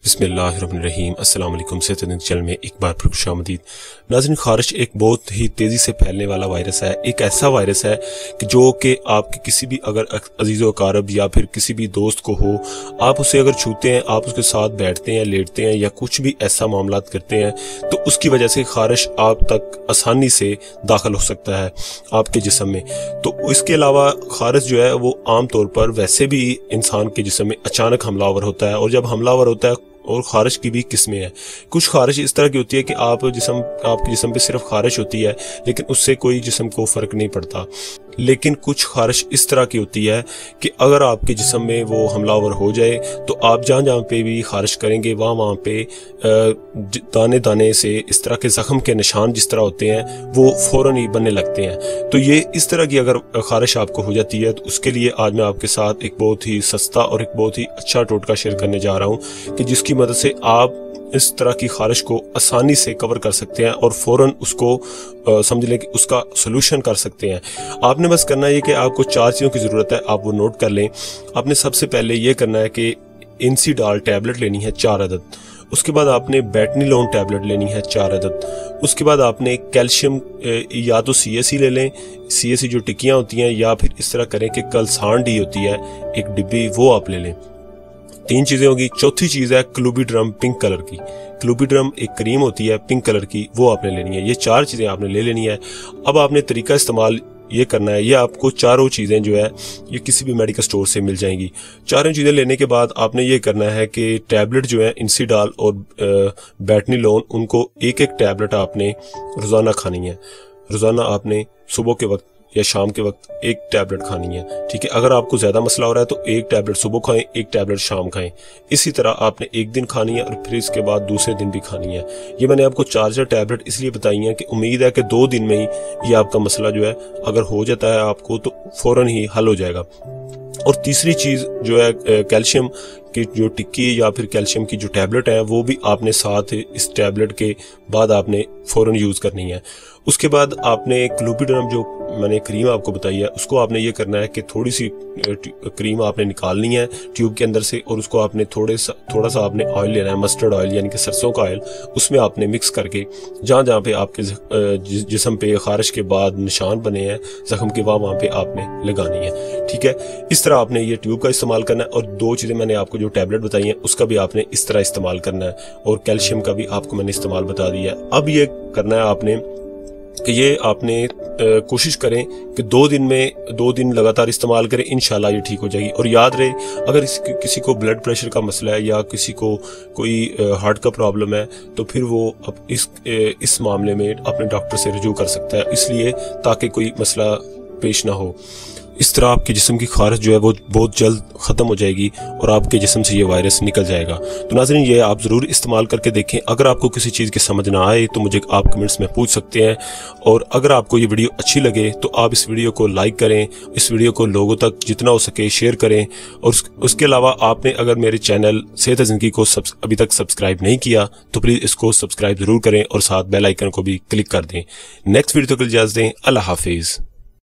बिस्मिल्लाहिर्रहमानिर्रहीम। अस्सलाम वालेकुम। सेहत चैनल में एक बार फिर खुशामदीद। नाज़रीन, खारिश एक बहुत ही तेज़ी से फैलने वाला वायरस है। एक ऐसा वायरस है कि जो कि आपके किसी भी अगर अजीज़ो अकारब या फिर किसी भी दोस्त को हो, आप उसे अगर छूते हैं, आप उसके साथ बैठते हैं, लेटते हैं या कुछ भी ऐसा मामला करते हैं तो उसकी वजह से खारिश आप तक आसानी से दाखिल हो सकता है आपके जिस्म में। तो इसके अलावा खारिश जो है वो आम तौर पर वैसे भी इंसान के जिस्म में अचानक हमलावर होता है, और जब हमलावर होता है और खारिश की भी किस्में हैं। कुछ खारिश इस तरह की होती है कि आपके जिस्म पे सिर्फ खारिश होती है लेकिन उससे कोई जिस्म को फर्क नहीं पड़ता। लेकिन कुछ खारिश इस तरह की होती है कि अगर आपके जिस्म में वो हमलावर हो जाए तो आप जहाँ पे भी खारिश करेंगे वहाँ पे दाने दाने से इस तरह के जख्म के निशान जिस तरह होते हैं वो फौरन ही बनने लगते हैं। तो ये इस तरह की अगर खारिश आपको हो जाती है तो उसके लिए आज मैं आपके साथ एक बहुत ही सस्ता और एक बहुत ही अच्छा टोटका शेयर करने जा रहा हूँ कि जिसकी मदद से आप इस तरह की खारिश को आसानी से कवर कर सकते हैं और फौरन उसको समझ लें कि उसका सोल्यूशन कर सकते हैं। आपने बस करना है कि आपको 4 चीज़ों की ज़रूरत है, आप वो नोट कर लें। आपने सबसे पहले ये करना है कि इनसीडाल टैबलेट लेनी है 4 अदद। उसके बाद आपने बेटनीलोन टैबलेट लेनी है 4 अदद। उसके बाद आपने कैल्शियम या तो CAC ले लें, CAC जो टिक्कियाँ होती हैं, या फिर इस तरह करें कि कलसान डी होती है एक डिब्बी, वो आप ले लें। 3 चीज़ें होगी। चौथी चीज़ है क्लूबीड्रम पिंक कलर की। क्लूबीड्रम एक क्रीम होती है पिंक कलर की, वो आपने लेनी है। ये 4 चीज़ें आपने ले लेनी है। अब आपने तरीका इस्तेमाल ये करना है, ये आपको चारों चीज़ें जो है ये किसी भी मेडिकल स्टोर से मिल जाएंगी। चारों चीज़ें लेने के बाद आपने ये करना है कि टैबलेट जो है इनसीडाल और बेटनीलोन, उनको एक एक टैबलेट आपने रोज़ाना खानी है। रोज़ाना आपने सुबह के वक्त या शाम के वक्त एक टैबलेट खानी है, ठीक है। अगर आपको ज़्यादा मसला हो रहा है तो एक टैबलेट सुबह खाएं, एक टैबलेट शाम खाएं। इसी तरह आपने एक दिन खानी है और फिर इसके बाद दूसरे दिन भी खानी है। ये मैंने आपको 4 टैबलेट इसलिए बताई हैं कि उम्मीद है कि 2 दिन में ही ये आपका मसला जो है अगर हो जाता है आपको तो फ़ौरन ही हल हो जाएगा। और तीसरी चीज़ जो है कैल्शियम की जो टिक्की या फिर कैल्शियम की जो टैबलेट है वो भी आपने साथ इस टैबलेट के बाद आपने फ़ौरन यूज़ करनी है। उसके बाद आपने क्लूबीड्रम जो मैंने क्रीम आपको बताई है उसको आपने ये करना है कि थोड़ी सी क्रीम आपने निकालनी है ट्यूब के अंदर से, और उसको आपने थोड़ा सा आपने ऑयल लेना है, मस्टर्ड ऑयल यानी कि सरसों का ऑयल। उसमें आपने मिक्स करके जहाँ पे आपके जिस्म पे खारिश के बाद निशान बने हैं जख्म के, वहाँ पे आपने लगानी है, ठीक है। इस तरह आपने ये ट्यूब का इस्तेमाल करना है। और 2 चीज़ें मैंने आपको जो टैबलेट बताई हैं उसका भी आपने इस तरह इस्तेमाल करना है, और कैल्शियम का भी आपको मैंने इस्तेमाल बता दिया है। अब ये करना है आपने कि ये आपने कोशिश करें कि 2 दिन लगातार इस्तेमाल करें, इंशाल्लाह ये ठीक हो जाएगी। और याद रहे, अगर किसी को ब्लड प्रेशर का मसला है या किसी को कोई हार्ट का प्रॉब्लम है तो फिर वो अब इस मामले में अपने डॉक्टर से रुजू कर सकता है, इसलिए ताकि कोई मसला पेश ना हो। इस तरह आपके जिस्म की खारिश जो है वो बहुत जल्द ख़त्म हो जाएगी और आपके जिस्म से ये वायरस निकल जाएगा। तो नाज़रीन, ये आप ज़रूर इस्तेमाल करके देखें। अगर आपको किसी चीज़ की समझ ना आए तो मुझे आप कमेंट्स में पूछ सकते हैं। और अगर आपको ये वीडियो अच्छी लगे तो आप इस वीडियो को लाइक करें, इस वीडियो को लोगों तक जितना हो सके शेयर करें। और उसके अलावा आपने अगर मेरे चैनल सेहत ज़िंदगी को अभी तक सब्सक्राइब नहीं किया तो प्लीज़ इसको सब्सक्राइब ज़रूर करें और साथ बेल आइकन को भी क्लिक कर दें। नेक्स्ट वीडियो तक इजाज़त दें। अल्लाह हाफिज़।